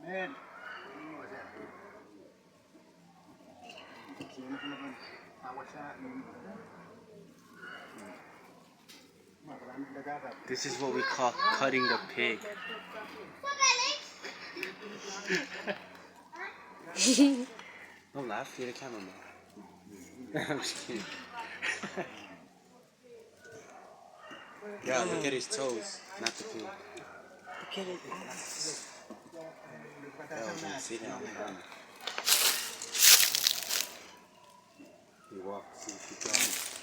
Man. This is what we call cutting the pig. Don't laugh, you're the cameraman. I'm just kidding. Yeah, look at his toes, not the pig. Look at his ass. Oh, man, sit down. He walks, he keep going.